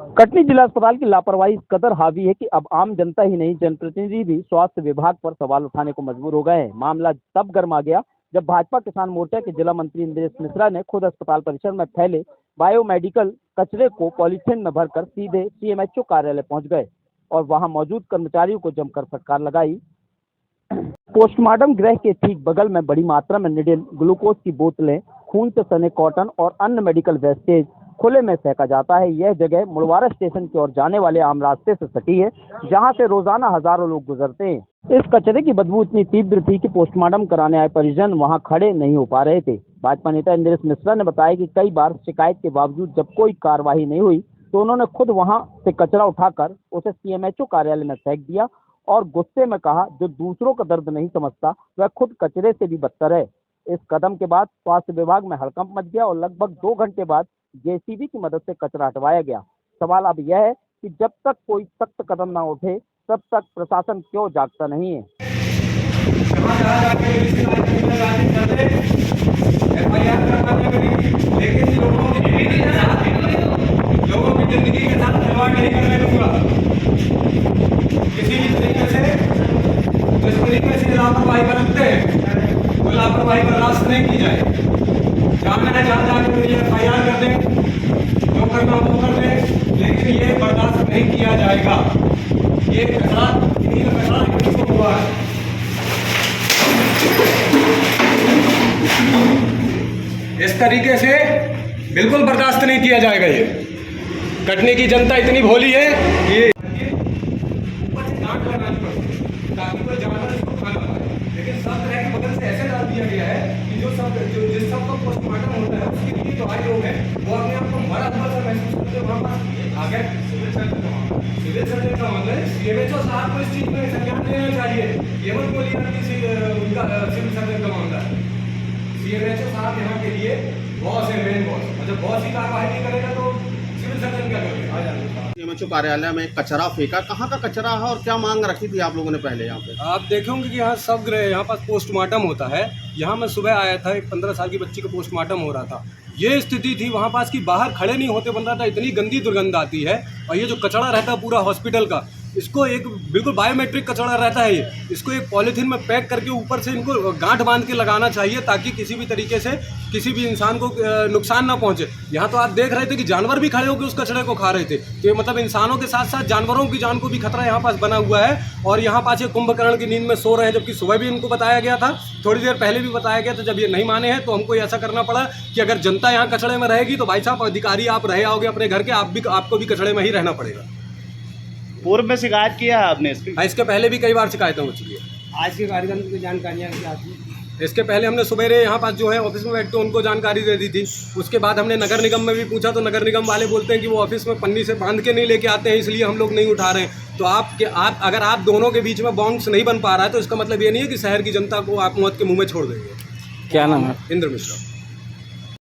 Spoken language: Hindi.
कटनी जिला अस्पताल की लापरवाही इस कदर हावी है कि अब आम जनता ही नहीं, जनप्रतिनिधि भी स्वास्थ्य विभाग पर सवाल उठाने को मजबूर हो गए हैं। मामला तब गर्मा गया जब भाजपा किसान मोर्चा के जिला मंत्री इंद्रेश मिश्रा ने खुद अस्पताल परिसर में फैले बायोमेडिकल कचरे को पॉलीथीन में भरकर सीधे सीएमएचओ कार्यालय पहुंच गए और वहां मौजूद कर्मचारियों को जमकर फटकार लगाई। पोस्टमार्टम गृह के ठीक बगल में बड़ी मात्रा में निडिल, ग्लूकोज की बोतलें, खून से सने कॉटन और अन्य मेडिकल वेस्टेज खुले में फेंका जाता है। यह जगह मुड़वारा स्टेशन की ओर जाने वाले आम रास्ते से सटी है, जहां से रोजाना हजारों लोग गुजरते हैं। इस कचरे की बदबू इतनी तीव्र थी कि पोस्टमार्टम कराने आए परिजन वहां खड़े नहीं हो पा रहे थे। भाजपा नेता इंद्रेश मिश्रा ने बताया कि कई बार शिकायत के बावजूद जब कोई कार्रवाई नहीं हुई तो उन्होंने खुद वहां से कचरा उठाकर उसे सीएमएचओ कार्यालय में फेंक दिया और गुस्से में कहा, जो दूसरों का दर्द नहीं समझता वह खुद कचरे से भी बदतर है। इस कदम के बाद स्वास्थ्य विभाग में हड़कंप मच गया और लगभग 2 घंटे बाद जेसीबी की मदद से कचरा हटवाया गया। सवाल अब यह है कि जब तक कोई सख्त कदम न उठे तब तक प्रशासन क्यों जागता नहीं है। लोगों की जिंदगी के साथ खिलवाड़ नहीं करने दूंगा। किसी भी तरीके से जिस तरीके से लापरवाही बरतते हैं वो लापरवाही बर्दाश्त नहीं की जाए। जाना है जहाँ जाके तो ये FIR कर दें, जो करना वो कर दें, लेकिन ये बर्दाश्त नहीं किया जाएगा। ये कचरा किसी का कचरा किसी को हुआ है। इस तरीके से बिल्कुल बर्दाश्त नहीं किया जाएगा। ये कटनी की जनता इतनी भोली है कि ऊपर से डांट लगानी पड़ती है ताकि कोई जानवर इसको खा ना पाए, लेकिन सब तरह के बगल से ऐसे डाल दिया गया है कि जिस सब का पोस्टमार्टम होता है उसके लिए जो आए लोग हैं वो अपने आप को मरा हुआ सा महसूस करते हैं। वहाँ पास आ गए सिविल सर्जन का मामला है। सीएमएचओ साहब को इस चीज में संज्ञान लेना चाहिए। ये मत बोलिए उनका सिविल सर्जन का मामला है। सीएमएचओ साहब यहाँ के लिए बॉस है, मेन बॉस। जब बॉस ही कार्रवाई नहीं करेगा तो सिविल सर्जन क्या करेगा? सीएमएचओ कार्यालय में कचरा फेंका, कहाँ का कचरा है और क्या मांग रखी थी आप लोगों ने पहले यहाँ पे? आप देखेंगे कि यहाँ सब गृह, यहाँ पास पोस्टमार्टम होता है। यहाँ मैं सुबह आया था, एक 15 साल की बच्ची का पोस्टमार्टम हो रहा था। ये स्थिति थी वहाँ पास कि बाहर खड़े नहीं होते बन रहा था, इतनी गंदी दुर्गंध आती है। और ये जो कचरा रहता है पूरा हॉस्पिटल का, इसको एक बिल्कुल बायोमेट्रिक कचरा रहता है। ये इसको एक पॉलीथीन में पैक करके ऊपर से इनको गांठ बांध के लगाना चाहिए ताकि किसी भी तरीके से किसी भी इंसान को नुकसान ना पहुंचे। यहाँ तो आप देख रहे थे कि जानवर भी खड़े होकर उस कचरे को खा रहे थे। तो ये मतलब इंसानों के साथ साथ जानवरों की जान को भी खतरा यहाँ पास बना हुआ है। और यहाँ पास ये कुंभकर्ण की नींद में सो रहे हैं, जबकि सुबह भी इनको बताया गया था, थोड़ी देर पहले भी बताया गया था। जब ये नहीं माने हैं तो हमको ऐसा करना पड़ा कि अगर जनता यहाँ कचरे में रहेगी तो भाई साहब अधिकारी आप रहे आओगे अपने घर के, आपको भी कचरे में ही रहना पड़ेगा। पूर्व में शिकायत किया है आपने इसके पहले भी कई बार शिकायतें हो चुकी है। आज के कार्यक्रम की जानकारियाँ क्या थी? इसके पहले हमने सवेरे यहाँ पास जो है ऑफिस में बैठ के उनको जानकारी दे दी थी। उसके बाद हमने नगर निगम में भी पूछा तो नगर निगम वाले बोलते हैं कि वो ऑफिस में पन्नी से बांध के नहीं लेके आते हैं, इसलिए हम लोग नहीं उठा रहे हैं। तो अगर आप दोनों के बीच में बॉन्ड्स नहीं बन पा रहा है तो इसका मतलब ये नहीं है कि शहर की जनता को आप मौत के मुँह में छोड़ देंगे। क्या नाम है? इंद्र मिश्रा।